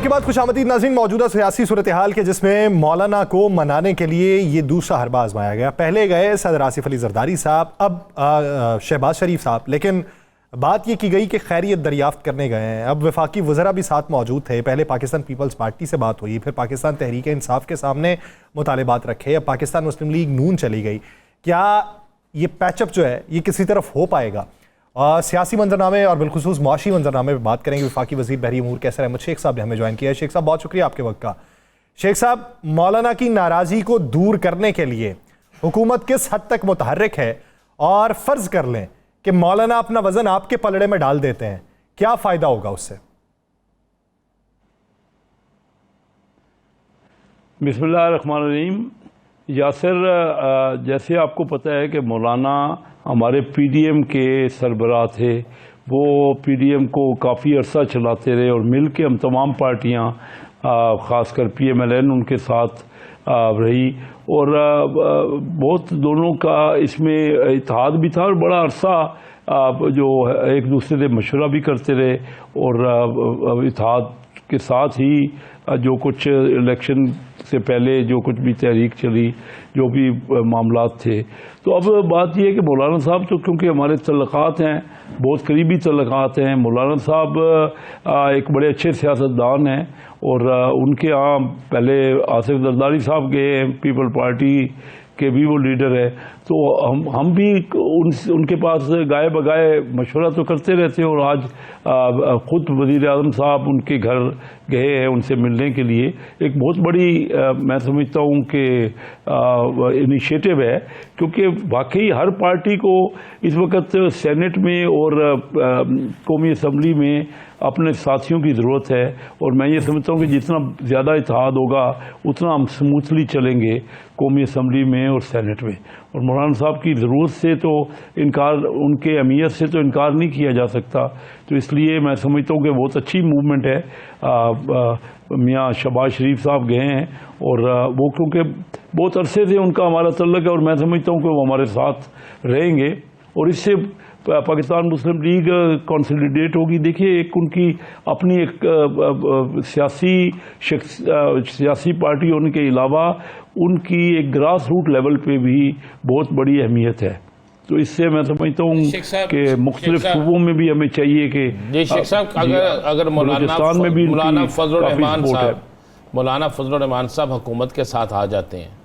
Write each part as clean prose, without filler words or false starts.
Break के बाद खुशामदीद नाज़रीन, मौजूदा सियासी सूरत हाल के जिसमें मौलाना को मनाने के लिए ये दूसरा हरबा आजमाया गया। पहले गए सदर आसिफ अली जरदारी साहब, अब शहबाज शरीफ साहब, लेकिन बात ये की गई कि खैरियत दरियाफ्त करने गए हैं। अब वफाकी वज़रा भी साथ मौजूद थे। पहले पाकिस्तान पीपल्स पार्टी से बात हुई, फिर पाकिस्तान तहरीक इंसाफ के सामने मुतालिबात रखे, अब पाकिस्तान मुस्लिम लीग नून चली गई। क्या ये पैचअप जो है ये किसी तरफ हो पाएगा? सियासी मंजरनामे और बिलखुसूस मुआशी मंजरनामे पर बात करेंगे। वफाकी वज़ीर बहरी अमूर कैसर अहमद शेख साहब ने हमें ज्वाइन किया है। शेख साहब बहुत शुक्रिया आपके वक्त का। शेख साहब, मौलाना की नाराज़गी को दूर करने के लिए हुकूमत किस हद तक मुतहर्रिक है? और फ़र्ज़ कर लें कि मौलाना अपना वज़न आपके पलड़े में डाल देते हैं, क्या फ़ायदा होगा उससे? बिस्मिल्लाहिर्रहमानिर्रहीम। यासिर, जैसे आपको पता है कि मौलाना हमारे पीडीएम के सरबराह थे। वो पीडीएम को काफ़ी अरसा चलाते रहे और मिल के हम तमाम पार्टियां, ख़ासकर पीएमएलएन उनके साथ रही और बहुत दोनों का इसमें इत्तेहाद भी था और बड़ा अरसा जो एक दूसरे से मशवरा भी करते रहे और इत्तेहाद के साथ ही जो कुछ इलेक्शन से पहले जो कुछ भी तहरीक चली, जो भी मामलात थे। तो अब बात यह है कि मौलाना साहब तो क्योंकि हमारे तल्लुकात हैं, बहुत करीबी तल्लुकात हैं। मौलाना साहब एक बड़े अच्छे सियासतदान हैं और उनके यहाँ पहले आसिफ जरदारी साहब गए, पीपल पार्टी के भी वो लीडर है। तो हम भी उनके पास गाए बगाए मशवरा तो करते रहते हैं और आज ख़ुद वज़ीर आज़म साहब उनके घर गए हैं उनसे मिलने के लिए। एक बहुत बड़ी मैं समझता हूँ कि इनिशिएटिव है, क्योंकि वाकई हर पार्टी को इस वक्त सेनेट में और कौमी असम्बली में अपने साथियों की ज़रूरत है। और मैं ये समझता हूँ कि जितना ज़्यादा इत्तेहाद होगा उतना हम स्मूथली चलेंगे कौमी असम्बली में और सेनेट में। और मौलाना साहब की ज़रूरत से तो इनकार, उनके अहमियत से तो इनकार नहीं किया जा सकता। तो इसलिए मैं समझता हूँ कि बहुत अच्छी मूवमेंट है। मियाँ शहबाज शरीफ साहब गए हैं और वो क्योंकि बहुत अरसे से उनका हमारा तल्लुक है और मैं समझता हूँ कि वो हमारे साथ रहेंगे और इससे पाकिस्तान मुस्लिम लीग कंसोलिडेट होगी। देखिए, एक उनकी अपनी एक सियासी पार्टी होने के अलावा उनकी एक ग्रास रूट लेवल पे भी बहुत बड़ी अहमियत है। तो इससे मैं समझता हूँ कि मुख्तलिफ सूबों में भी हमें चाहिए कि शेख साहब, अगर मौलाना फजल रहमान साहब हुकूमत के साथ आ जाते हैं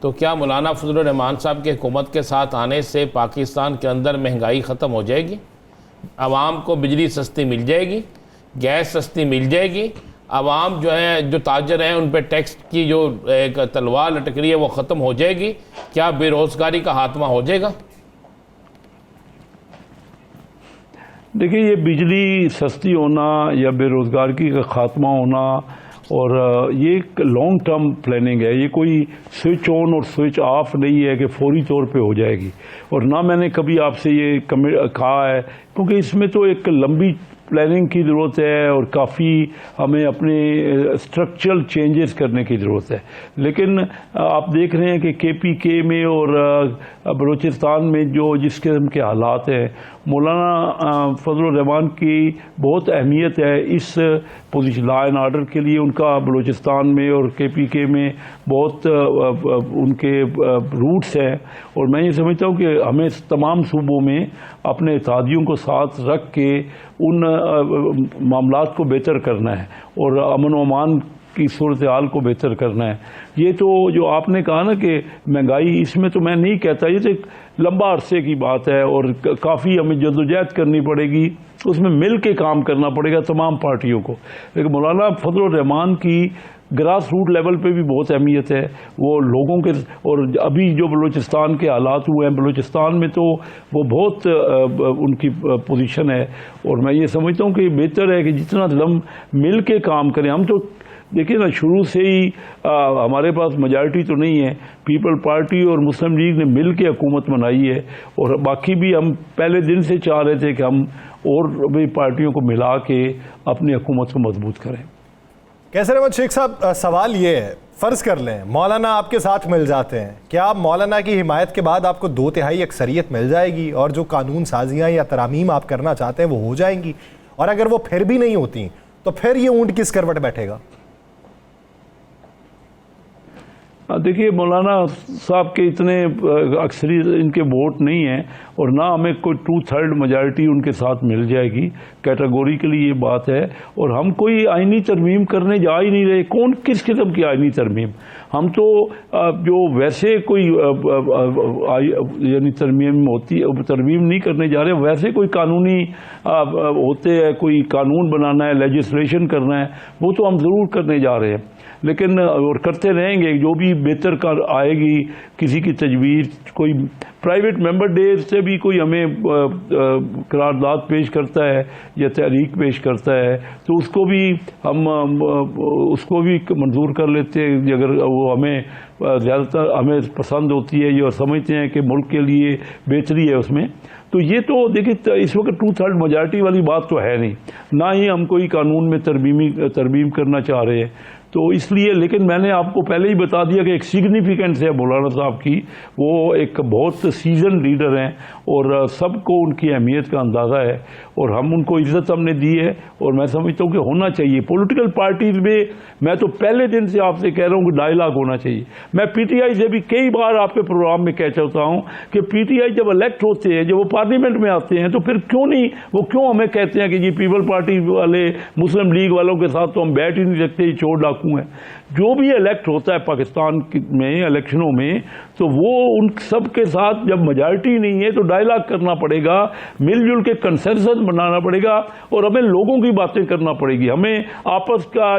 तो क्या मौलाना फजल रहमान साहब के हुकूमत के साथ आने से पाकिस्तान के अंदर महंगाई ख़त्म हो जाएगी, आवाम को बिजली सस्ती मिल जाएगी, गैस सस्ती मिल जाएगी, आवाम जो है, जो ताजर हैं, उन पर टैक्स की जो एक तलवार लटक रही है वो ख़त्म हो जाएगी? क्या बेरोज़गारी का खात्मा हो जाएगा? देखिए, ये बिजली सस्ती होना या बेरोज़गारी का खात्मा होना और ये एक लॉन्ग टर्म प्लानिंग है। ये कोई स्विच ऑन और स्विच ऑफ नहीं है कि फौरी तौर पे हो जाएगी। और ना मैंने कभी आपसे ये कहा है, क्योंकि इसमें तो एक लंबी प्लानिंग की ज़रूरत है और काफ़ी हमें अपने स्ट्रक्चरल चेंजेस करने की ज़रूरत है। लेकिन आप देख रहे हैं कि केपीके में और बलूचिस्तान में जो जिस किस्म के हालात हैं, मौलाना फजल रहमान की बहुत अहमियत है इस पोजीशन लॉ एंड ऑर्डर के लिए। उनका बलूचिस्तान में और केपीके में बहुत उनके रूट्स हैं और मैं ये समझता हूँ कि हमें तमाम सूबों में अपने इत्तेहादियों को साथ रख के उन मामलात को बेहतर करना है और अमन व अमान की सूरत हाल को बेहतर करना है। ये तो जो आपने कहा ना कि महंगाई, इसमें तो मैं नहीं कहता, ये तो एक लंबा अरसे की बात है और काफ़ी हमें जद्दोजहद करनी पड़ेगी, उसमें मिल के काम करना पड़ेगा तमाम पार्टियों को। लेकिन मौलाना फजल रहमान की ग्रास रूट लेवल पे भी बहुत अहमियत है। वो लोगों के, और अभी जो बलूचिस्तान के हालात हुए हैं, बलूचिस्तान में तो वो बहुत उनकी पोजीशन है और मैं ये समझता हूँ कि बेहतर है कि जितना हम मिल के काम करें। हम तो देखिए ना, शुरू से ही हमारे पास मेजॉरिटी तो नहीं है, पीपल पार्टी और मुस्लिम लीग ने मिल के हुकूमत बनाई है और बाकी भी हम पहले दिन से चाह रहे थे कि हम और भी पार्टियों को मिला के अपनी हुकूमत को मजबूत करें। कैसर अहमद शेख साहब, सवाल ये है, फ़र्ज़ कर लें मौलाना आपके साथ मिल जाते हैं, क्या आप मौलाना की हिमायत के बाद आपको 2/3 अक्सरियत मिल जाएगी और जो कानून साजियाँ या तरामीम आप करना चाहते हैं वो हो जाएंगी? और अगर वो फिर भी नहीं होती तो फिर ये ऊंट किस करवट बैठेगा? देखिए, मौलाना साहब के इतने अक्सरियत इनके वोट नहीं हैं और ना हमें कोई 2/3 मेजॉरिटी उनके साथ मिल जाएगी। कैटेगोरिकली ये बात है। और हम कोई आईनी तरमीम करने जा ही नहीं रहे। कौन किस किस्म की आईनी तरमीम? हम तो जो वैसे कोई यानी तरमीम होती है, तरमीम नहीं करने जा रहे। वैसे कोई कानूनी होते हैं, कोई कानून बनाना है, लेजिस्लेशन करना है, वो तो हम ज़रूर करने जा रहे हैं। लेकिन और करते रहेंगे, जो भी बेहतर कर आएगी, किसी की तजवीज़, कोई प्राइवेट मेंबर डे से भी कोई हमें करारदाद पेश करता है या तहरीक पेश करता है तो उसको भी हम उसको भी मंजूर कर लेते हैं अगर वो हमें ज़्यादातर हमें पसंद होती है या समझते हैं कि मुल्क के लिए बेहतरी है उसमें। तो ये तो देखिए, इस वक्त 2/3 मेजॉरिटी वाली बात तो है नहीं, ना ही हम कोई कानून में तरमीम करना चाह रहे हैं। तो इसलिए, लेकिन मैंने आपको पहले ही बता दिया कि एक सिग्निफिकेंस है मौलाना साहब की। वो एक बहुत सीजन लीडर हैं और सबको उनकी अहमियत का अंदाज़ा है और हम उनको इज़्ज़त हमने दी है और मैं समझता हूँ कि होना चाहिए। पॉलिटिकल पार्टीज़ में मैं तो पहले दिन से आपसे कह रहा हूँ कि डायलॉग होना चाहिए। मैं पीटीआई से भी कई बार आपके प्रोग्राम में कह चुका हूँ कि पीटीआई जब इलेक्ट होते हैं, जब वो पार्लियामेंट में आते हैं, तो फिर क्यों नहीं, वो क्यों हमें कहते हैं कि जी पीपल पार्टी वाले मुस्लिम लीग वालों के साथ तो हम बैठ ही नहीं सकते, चोर डाकू हैं। जो भी इलेक्ट होता है पाकिस्तान में इलेक्शनों में, तो वो उन सब के साथ जब मेजॉरिटी नहीं है तो डायलॉग करना पड़ेगा, मिलजुल के कंसेंसस बनाना पड़ेगा और हमें लोगों की बातें करना पड़ेगी। हमें आपस का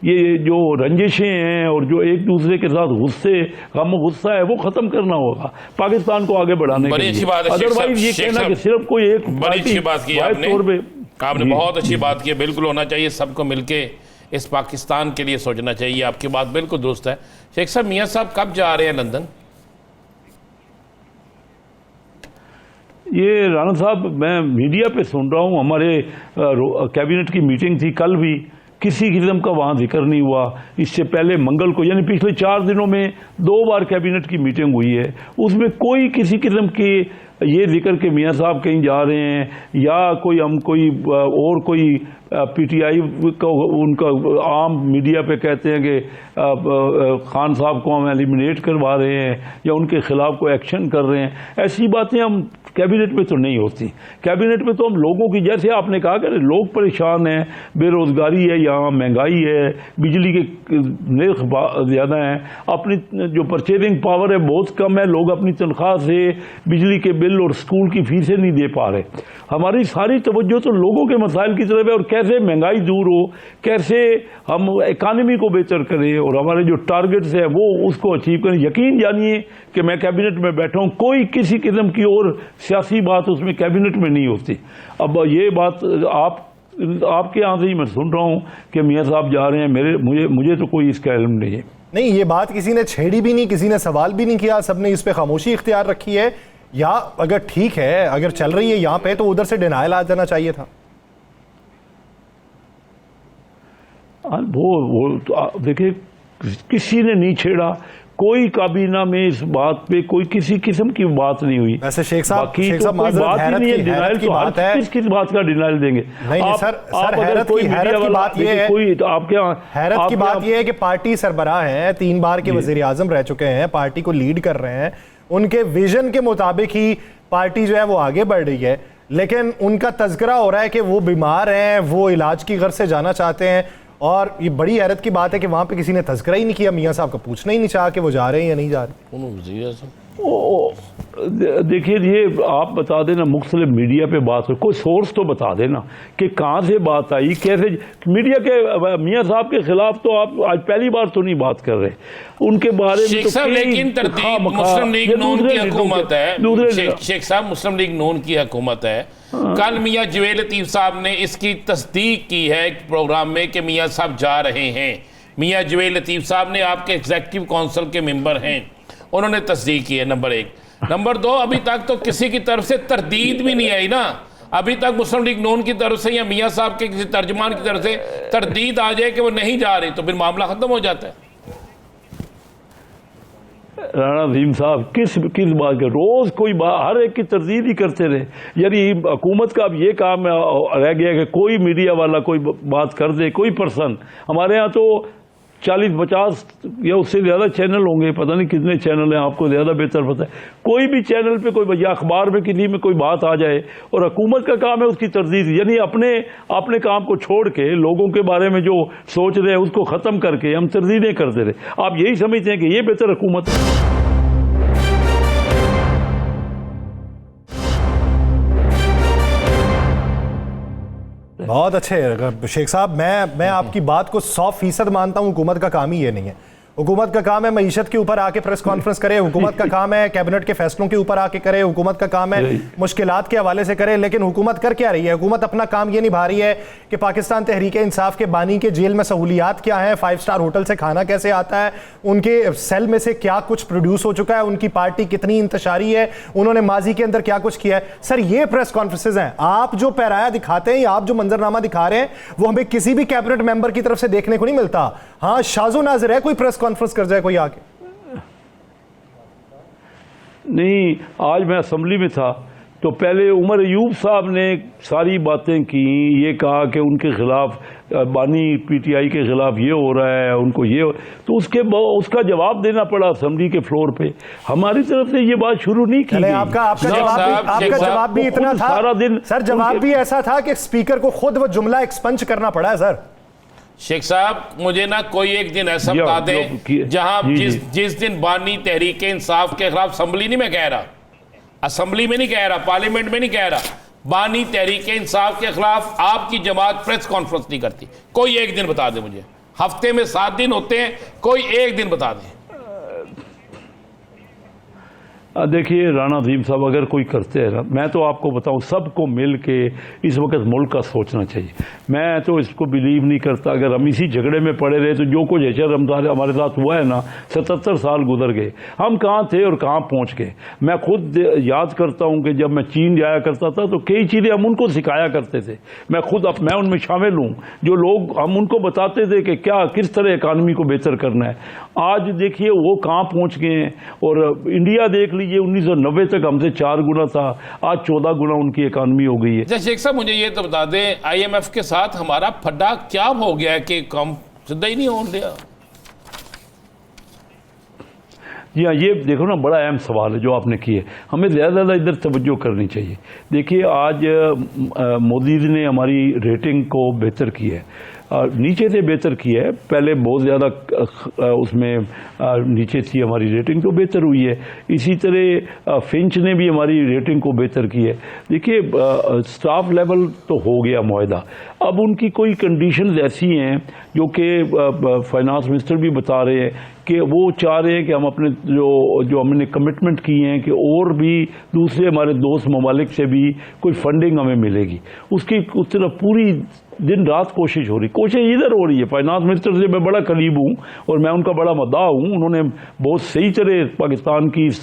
ये जो रंजिशें हैं और जो एक दूसरे के साथ गुस्सा है वो खत्म करना होगा पाकिस्तान को आगे बढ़ाने के लिए। अदरवाइज ये कहना कि सिर्फ कोई एक बड़ी अच्छी बात की आपने बहुत अच्छी बात की। बिल्कुल होना चाहिए, सबको मिलके इस पाकिस्तान के लिए सोचना चाहिए। आपकी बात बिल्कुल दुरुस्त है। शेख साहब, मियां साहब कब जा रहे हैं लंदन? ये राना साहब, मैं मीडिया पे सुन रहा हूँ, हमारे कैबिनेट की मीटिंग थी कल भी, किसी किस्म का वहाँ जिक्र नहीं हुआ। इससे पहले मंगल को, यानी पिछले 4 दिनों में 2 बार कैबिनेट की मीटिंग हुई है, उसमें कोई किसी किस्म की ये जिक्र कि मियाँ साहब कहीं जा रहे हैं या कोई पीटीआई का उनका आम मीडिया पे कहते हैं कि खान साहब को हम एलिमिनेट करवा रहे हैं या उनके खिलाफ कोई एक्शन कर रहे हैं, ऐसी बातें हम कैबिनेट में तो नहीं होती। कैबिनेट में तो हम लोगों की, जैसे आपने कहा कि लोग परेशान हैं, बेरोज़गारी है, यहाँ महंगाई है, बिजली के नर्ख ज़्यादा हैं, अपनी जो परचेजिंग पावर है बहुत कम है, लोग अपनी तनख्वाह से बिजली के बिल और स्कूल की फीसें नहीं दे पा रहे। हमारी सारी तवज्जो तो लोगों के मसाइल की तरफ है और कैसे महंगाई दूर हो, कैसे हम इकानमी को बेहतर करें और हमारे जो टारगेट्स है वो उसको अचीव करें। यकीन जानिए कि मैं कैबिनेट में बैठा हूँ, कोई किसी किस्म की और सियासी बात उसमें कैबिनेट में नहीं होती। अब ये बात आपके यहाँ से ही मैं सुन रहा हूँ कि मियाँ साहब जा रहे हैं, मुझे तो कोई इसका इल्म नहीं है। नहीं, ये बात किसी ने छेड़ी भी नहीं, किसी ने सवाल भी नहीं किया, सबने इस पे खामोशी इख्तियार रखी है। या अगर ठीक है, अगर चल रही है यहाँ पे, तो उधर से डिनायल आ जाना चाहिए था। वो देखिए, किसी ने नहीं छेड़ा, कोई काबीना में इस बात पे कोई किसी किस्म की बात नहीं हुई। वैसे शेख साहब बात ही नहीं है। डिनाइल तो बात है, किस बात का डिनाइल देंगे? नहीं सर, हैरत की बात ये है, कोई आपके हैरत की बात ये है कि पार्टी सरबराह हैं, 3 बार के वजीर आजम रह चुके हैं, पार्टी को लीड कर रहे हैं, उनके विजन के मुताबिक ही पार्टी जो है वो आगे बढ़ रही है, लेकिन उनका तज़किरा हो रहा है कि वो बीमार हैं, वो इलाज की गर्ज से जाना चाहते हैं। और ये बड़ी हैरत की बात है कि वहां पे किसी ने तज़किरा ही नहीं किया, मियाँ साहब का पूछना ही नहीं चाहा कि वो जा रहे हैं या नहीं जा रहे। देखिए, ये आप बता देना, मुख्तलिफ मीडिया पे बात हो, कोई सोर्स तो बता देना कि कहाँ से बात आई, कैसे। मीडिया के मियाँ साहब के खिलाफ तो आप आज पहली बार तो नहीं बात कर रहे, उनके बारे में तो लेकिन तरतीब मुस्लिम लीग नून की हुकूमत है। शेख साहब, मुस्लिम लीग नून की हुकूमत है। कल मियाँ जवेद लतीफ साहब ने इसकी तस्दीक की है प्रोग्राम में कि मियाँ साहब जा रहे हैं। मियाँ जवेद लतीफ साहब ने आपके एग्जीक्यूटिव काउंसिल के मेंबर हैं, उन्होंने तस्दीक की है, नंबर 1। नंबर 2, अभी तक तो किसी की तरफ से तरदीद भी नहीं आई ना। अभी तक मुस्लिम लीग नून की तरफ से या मियाँ साहब के किसी तर्जमान की तरफ से तरदीद आ जाए कि वो नहीं जा रहे, तो फिर मामला खत्म हो जाता है। राणा रहीम साहब किस बात का रोज कोई बात, हर एक की तरजीह ही करते रहे। यानी हुकूमत का अब ये काम रह गया कि कोई मीडिया वाला कोई बात कर दे, कोई पर्सन। हमारे यहाँ तो 40-50 या उससे ज़्यादा चैनल होंगे, पता नहीं कितने चैनल हैं, आपको ज़्यादा बेहतर पता है। कोई भी चैनल पे कोई या अखबार में किसी में कोई बात आ जाए और हुकूमत का काम है उसकी तरजीह, यानी अपने काम को छोड़ के लोगों के बारे में जो सोच रहे हैं उसको ख़त्म करके हम तरजीहें करते रहे। आप यही समझते हैं कि ये बेहतर हुकूमत है? बहुत अच्छे शेख साहब, मैं आपकी बात को 100% मानता हूं। हुकूमत का काम ही ये नहीं है। हुकूमत का काम है मईशत के ऊपर आके प्रेस कॉन्फ्रेंस करे, हुकूमत का काम है कैबिनेट के फैसलों के ऊपर आके करे, हुकूमत का काम है मुश्किलात के हवाले से करे। लेकिन हुकूमत कर क्या रही है? हुकूमत अपना काम ये निभा रही है कि पाकिस्तान तहरीक इंसाफ के बानी के जेल में सहूलियात क्या है, 5 स्टार होटल से खाना कैसे आता है, उनके सेल में से क्या कुछ प्रोड्यूस हो चुका है, उनकी पार्टी कितनी इंतशारी है, उन्होंने माजी के अंदर क्या कुछ किया है। सर ये प्रेस कॉन्फ्रेंसेज हैं। आप जो पैराया दिखाते हैं या आप जो मंजरनामा दिखा रहे हैं वो हमें किसी भी कैबिनेट मेंबर की तरफ से देखने को नहीं मिलता। हाँ, शाजो नाजिर है कोई प्रेस कॉन्फ्रेंस कर जाए कोई आके। नहीं, आज मैं असेंबली में था तो पहले उमर अयूब साहब ने सारी बातें की, ये कहा कि उनके खिलाफ बानी पीटीआई के खिलाफ ये हो रहा है, उनको ये तो उसका जवाब देना पड़ा असेंबली के फ्लोर पे। हमारी तरफ से ये बात शुरू नहीं की। आपका जवाब भी इतना था सारा दिन सर, जवाब भी ऐसा था कि स्पीकर को खुद वो जुमला एक्सपंज करना पड़ा है। सर शेख साहब, मुझे ना कोई एक दिन ऐसा बता दे जहां जिस दिन बानी तहरीक इंसाफ के खिलाफ, असेंबली नहीं मैं कह रहा, असेंबली में नहीं कह रहा, पार्लियामेंट में नहीं कह रहा, बानी तहरीक इंसाफ के खिलाफ आपकी जमात प्रेस कॉन्फ्रेंस नहीं करती। कोई एक दिन बता दे मुझे। हफ्ते में 7 दिन होते हैं, कोई एक दिन बता दें। देखिए राणा रहीम साहब, अगर कोई करते हैं ना, मैं तो आपको बताऊं, सबको मिल के इस वक्त मुल्क का सोचना चाहिए। मैं तो इसको बिलीव नहीं करता अगर हम इसी झगड़े में पड़े रहे तो जो कुछ हमारे साथ हुआ है ना, 77 साल गुजर गए, हम कहाँ थे और कहाँ पहुँच गए। मैं खुद याद करता हूँ कि जब मैं चीन जाया करता था तो कई चीज़ें हम उनको सिखाया करते थे। मैं उनमें शामिल हूँ, जो लोग हम उनको बताते थे कि क्या किस तरह इकानमी को बेहतर करना है। आज देखिए वो कहाँ पहुँच गए हैं। और इंडिया देख लीजिए, 1990 तक हमसे 4 गुना था, आज 14 गुना उनकी इकानमी हो गई है। शेख साहब, मुझे ये तो बता दें, IMF के साथ हमारा फड्डा क्या हो गया है कि कम सीधा ही नहीं हो रहा? जी हाँ, ये देखो ना, बड़ा अहम सवाल है जो आपने किए। हमें ज़्यादा इधर तवज्जो करनी चाहिए। देखिए आज मोदी जी ने हमारी रेटिंग को बेहतर की है, नीचे से बेहतर किया है। पहले बहुत ज़्यादा उसमें नीचे थी हमारी रेटिंग, तो बेहतर हुई है। इसी तरह फिंच ने भी हमारी रेटिंग को बेहतर की है। देखिए स्टाफ लेवल तो हो गया मुआहदा, अब उनकी कोई कंडीशंस ऐसी हैं जो कि फाइनेंस मिनिस्टर भी बता रहे हैं कि वो चाह रहे हैं कि हम अपने जो हमने कमिटमेंट की हैं कि और भी दूसरे हमारे दोस्त ममालिक से भी कोई फंडिंग हमें मिलेगी, उसकी उस तरफ पूरी दिन रात कोशिश हो रही। कोशिश इधर हो रही है, फाइनेंस मिनिस्टर से मैं बड़ा करीब हूँ और मैं उनका बड़ा मद्दाह हूँ। उन्होंने बहुत सही तरह पाकिस्तान की इस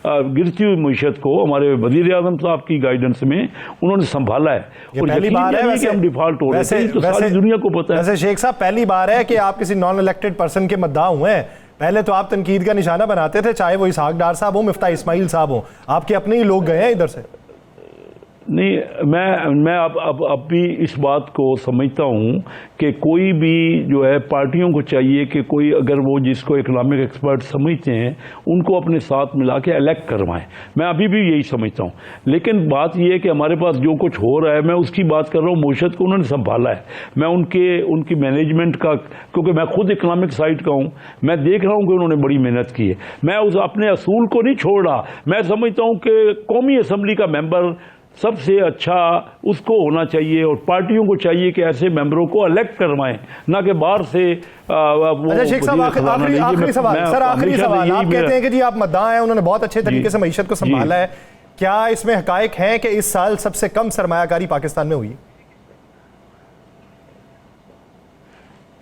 गिरती हुई मईशत को हमारे वज़ीर आज़म साहब की गाइडेंस में उन्होंने संभाला है। और पहली बार है वैसे, हम डिफॉल्ट हो रहे हैं, तो सारी दुनिया को पता है। वैसे शेख साहब, पहली बार है कि आप किसी नॉन इलेक्टेड पर्सन के मद्दाह हुए हैं। पहले तो आप तनकीद का निशाना बनाते थे, चाहे वो इसहाक डार साहब हो, मिफ्ता इस्माइल साहब हो, आपके अपने ही लोग गए हैं इधर से। नहीं, मैं अब भी इस बात को समझता हूँ कि कोई भी जो है पार्टियों को चाहिए कि कोई अगर वो जिसको इकोनॉमिक एक्सपर्ट समझते हैं उनको अपने साथ मिला के इलेक्ट करवाएं। मैं अभी भी यही समझता हूँ। लेकिन बात यह है कि हमारे पास जो कुछ हो रहा है, मैं उसकी बात कर रहा हूँ, मईशत को उन्होंने संभाला है। मैं उनकी मैनेजमेंट का, क्योंकि मैं खुद इकोनॉमिक साइड का हूँ, मैं देख रहा हूँ कि उन्होंने बड़ी मेहनत की है। मैं उस अपने असूल को नहीं छोड़ रहा। मैं समझता हूँ कि कौमी असम्बली का मेंबर सबसे अच्छा उसको होना चाहिए और पार्टियों को चाहिए कि ऐसे मेंबरों को इलेक्ट करवाएं, ना कि बाहर से अच्छा शेख साहब, आखिरी सवाल सर, आखिरी सवाल। आप कहते हैं कि जी आप मद्दाह हैं, उन्होंने बहुत अच्छे तरीके से मईशत को संभाला है। क्या इसमें हकायक हैं कि इस साल सबसे कम सरमायाकारी पाकिस्तान में हुई?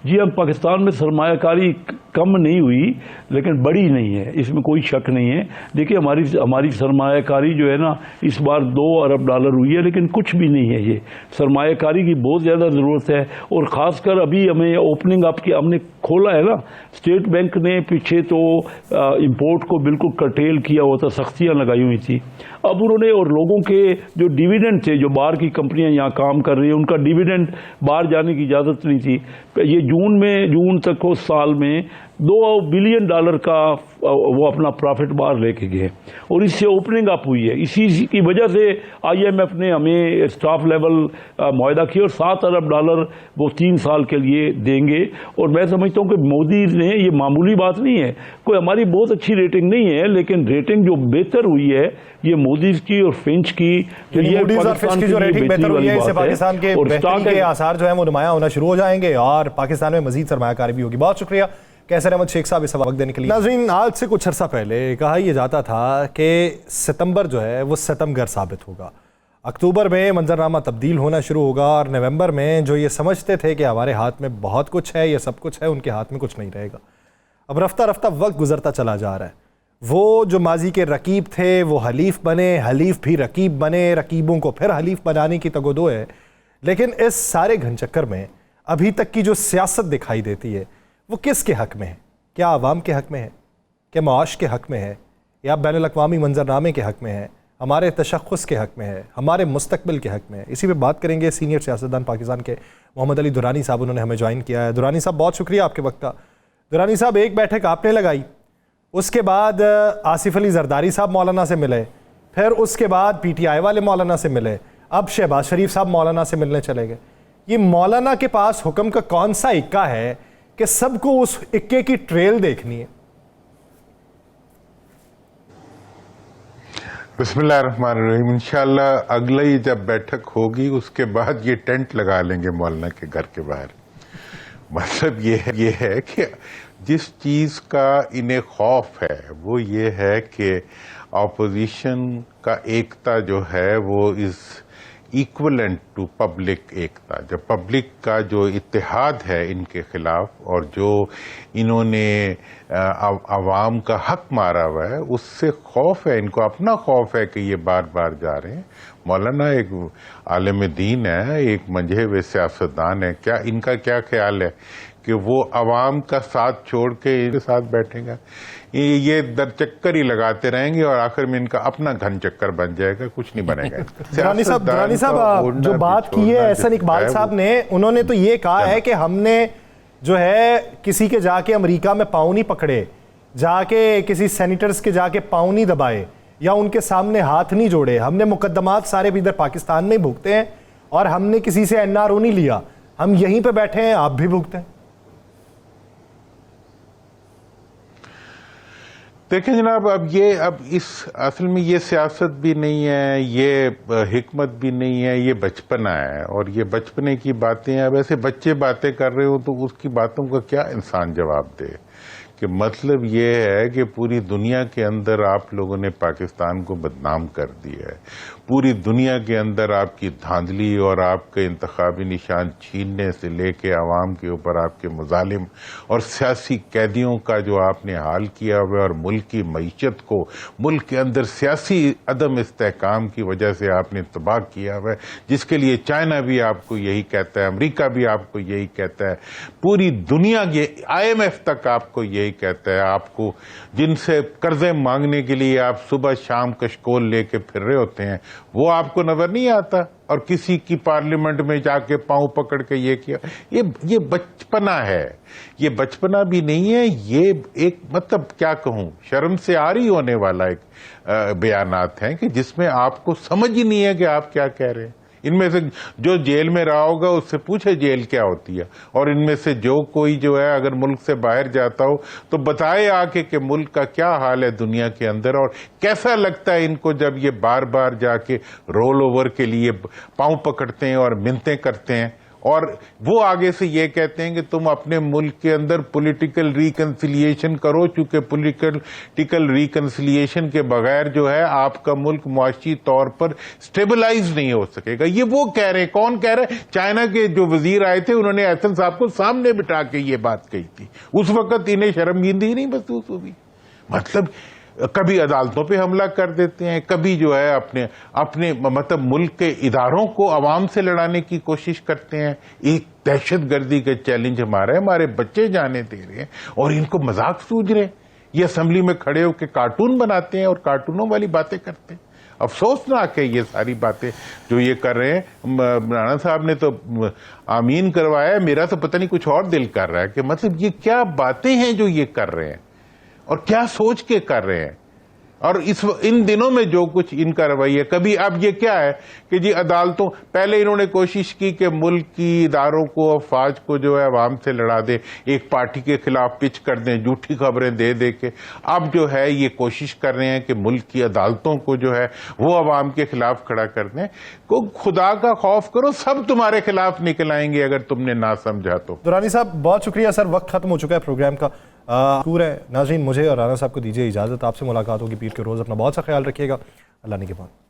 जी, हम पाकिस्तान में सरमायाकारी कम नहीं हुई, लेकिन बड़ी नहीं है, इसमें कोई शक नहीं है। देखिए हमारी सरमायाकारी जो है ना, इस बार $2 अरब हुई है, लेकिन कुछ भी नहीं है। ये सरमायाकारी की बहुत ज़्यादा ज़रूरत है। और ख़ासकर अभी हमें ओपनिंग अप की, हमने खोला है ना, स्टेट बैंक ने पीछे तो इंपोर्ट को बिल्कुल कर्टेल किया हुआ था, सख्तियां लगाई हुई थी। अब उन्होंने और लोगों के जो डिविडेंड थे, जो बाहर की कंपनियां यहाँ काम कर रही हैं, उनका डिविडेंड बाहर जाने की इजाज़त नहीं थी। ये जून तक उस साल में $2 बिलियन का वो अपना प्रॉफिट बाहर लेके गए और इससे ओपनिंग अप हुई है। इसी की वजह से IMF ने हमें स्टाफ लेवल मुआहदा किया और $7 अरब वो 3 साल के लिए देंगे। और मैं समझता हूँ कि मोदी ने, ये मामूली बात नहीं है, कोई हमारी बहुत अच्छी रेटिंग नहीं है, लेकिन रेटिंग जो बेहतर हुई है ये मोदी की और फिंच की, जो रेटिंग बेहतर हुई है, इससे पाकिस्तान के बेहतरी के आसार जो है वो नुमाया होना शुरू हो जाएंगे और पाकिस्तान में मजीद सरमायाकारी भी होगी। बहुत शुक्रिया कैसर अहमद शेख साहब इस वक्त देने के लिए। नाज़रीन, आज से कुछ अर्सा पहले कहा यह जाता था कि सितंबर जो है वो सितमगर साबित होगा, अक्टूबर में मंजरनामा तब्दील होना शुरू होगा और नवंबर में जो ये समझते थे कि हमारे हाथ में बहुत कुछ है, ये सब कुछ है, उनके हाथ में कुछ नहीं रहेगा। अब रफ्ता रफ्ता वक्त गुजरता चला जा रहा है। वो जो माजी के रकीब थे वो हलीफ बने, हलीफ भी रकीब बने, रकीबों को फिर हलीफ बनाने की तगोदो है। लेकिन इस सारे घनचक्कर में अभी तक की जो सियासत दिखाई देती है वो किसके हक में है? क्या आवाम के हक में है? क्या मुआश के हक में है? या बैनुल-अक़वामी मंजरनामे के हक में है? हमारे तशख़्ख़ुस के हक में है? हमारे मुस्तक़बिल के हक में है? इसी पे बात करेंगे। सीनियर सियासतदान पाकिस्तान के मोहम्मद अली दुरानी साहब, उन्होंने हमें ज्वाइन किया है। दुरानी साहब, बहुत शुक्रिया आपके वक्त का। दुरानी साहब, एक बैठक आपने लगाई, उसके बाद आसिफ अली जरदारी साहब मौलाना से मिले, फिर उसके बाद PTI वाले मौलाना से मिले, अब शहबाज शरीफ साहब मौलाना से मिलने चले गए। ये मौलाना के पास हुक्म का कौन सा इक्का है कि सबको उस इक्के की ट्रेल देखनी है? बिस्मिल्लाहिर्रहमानिर्रहीम। इंशाअल्लाह अगला ही जब बैठक होगी उसके बाद ये टेंट लगा लेंगे मौलाना के घर के बाहर। मतलब ये है कि जिस चीज का इन्हें खौफ है वो ये है कि ऑपोजिशन का एकता जो है वो इज इक्वलेंट टू पब्लिक एकता। जब पब्लिक का जो इत्तेहाद है इनके खिलाफ और जो इन्होंने आवाम का हक मारा हुआ है, उससे खौफ है, इनको अपना खौफ है कि ये बार बार जा रहे हैं। मौलाना एक आलिम दीन है, एक मंझे हुए सियासतदान है, क्या इनका क्या ख्याल है कि वो आवाम का साथ छोड़ के इनके साथ बैठेगा? ये दरचक्कर ही लगाते रहेंगे और आखिर में इनका अपना घन चक्कर बन जाएगा, कुछ नहीं बनेगा। दुरानी साहब जो बात की है एहसन इकबाल साहब ने, उन्होंने तो ये कहा है कि हमने जो है किसी के जाके अमेरिका में पाँव नहीं पकड़े, जाके किसी सेनेटर्स के जाके पाँव नहीं दबाए या उनके सामने हाथ नहीं जोड़े, हमने मुकदमात सारे भी इधर पाकिस्तान में ही भुगते हैं और हमने किसी से NRO नहीं लिया, हम यहीं पे बैठे हैं, आप भी भुगते हैं। देखें जनाब, अब इस असल में ये सियासत भी नहीं है, ये हिकमत भी नहीं है, ये बचपना है और ये बचपने की बातें हैं। अब ऐसे बच्चे बातें कर रहे हो तो उसकी बातों का क्या इंसान जवाब दे? कि मतलब ये है कि पूरी दुनिया के अंदर आप लोगों ने पाकिस्तान को बदनाम कर दिया है, पूरी दुनिया के अंदर आपकी धांधली और आपके इंतखाबी निशान छीनने से लेके आवाम के ऊपर आपके मुजालिम और सियासी कैदियों का जो आपने हाल किया हुआ है और मुल्क की मईशत को मुल्क के अंदर सियासी अदम इस्तेहकाम की वजह से आपने तबाह किया हुआ है, जिसके लिए चाइना भी आपको यही कहता है, अमेरिका भी आपको यही कहता है, पूरी दुनिया के IMF तक आपको यही कहता है। आपको जिनसे कर्जे मांगने के लिए आप सुबह शाम कशकोल लेके फिर रहे होते हैं वो आपको नजर नहीं आता और किसी की पार्लियामेंट में जाके पांव पकड़ के ये किया। ये बचपना है, ये बचपना भी नहीं है, ये एक मतलब क्या कहूं, शर्म से आरी होने वाला एक बयानात हैं कि जिसमें आपको समझ ही नहीं है कि आप क्या कह रहे हैं। इनमें से जो जेल में रहा होगा उससे पूछे जेल क्या होती है, और इनमें से जो कोई जो है अगर मुल्क से बाहर जाता हो तो बताए आके कि मुल्क का क्या हाल है दुनिया के अंदर और कैसा लगता है इनको जब ये बार बार जाके रोल ओवर के लिए पांव पकड़ते हैं और मिन्नतें करते हैं और वो आगे से ये कहते हैं कि तुम अपने मुल्क के अंदर पॉलिटिकल रिकंसिलिएशन करो, चूंकि पॉलिटिकल रिकंसिलिएशन के बगैर जो है आपका मुल्क मुआशी तौर पर स्टेबलाइज नहीं हो सकेगा। ये वो कह रहे हैं। कौन कह रहे हैं? चाइना के जो वजीर आए थे उन्होंने एहसन साहब को सामने बिठा के ये बात कही थी। उस वक्त इन्हें शर्मिंदगी नहीं महसूस हुई। मतलब कभी अदालतों पे हमला कर देते हैं, कभी जो है अपने अपने मतलब मुल्क के इदारों को आवाम से लड़ाने की कोशिश करते हैं। एक दहशतगर्दी का चैलेंज हमारे बच्चे जाने दे रहे हैं और इनको मजाक सूझ रहे हैं। ये असेंबली में खड़े होकर कार्टून बनाते हैं और कार्टूनों वाली बातें करते हैं। अफसोसनाक है ये सारी बातें जो ये कर रहे हैं। राणा साहब ने तो आमीन करवाया, मेरा तो पता नहीं कुछ और दिल कर रहा है कि मतलब ये क्या बातें हैं जो ये कर रहे हैं और क्या सोच के कर रहे हैं। और इन दिनों में जो कुछ इनका रवैया, कभी अब ये क्या है कि जी अदालतों, पहले इन्होंने कोशिश की कि मुल्क की इदारों को, अफवाज को जो है अवाम से लड़ा दे, एक पार्टी के खिलाफ पिच कर दें, झूठी खबरें दे दे के। अब जो है ये कोशिश कर रहे हैं कि मुल्क की अदालतों को जो है वो अवाम के खिलाफ खड़ा कर दें। को खुदा का खौफ करो, सब तुम्हारे खिलाफ निकल आएंगे अगर तुमने ना समझा तो। दुरानी साहब बहुत शुक्रिया सर, वक्त खत्म हो चुका है प्रोग्राम का। पूरा है नाज़रीन, मुझे और राना साहब को दीजिए इजाज़त। आपसे मुलाकात होगी पीर के रोज़। अपना बहुत सा ख्याल रखिएगा। अल्लाह ने के बाद।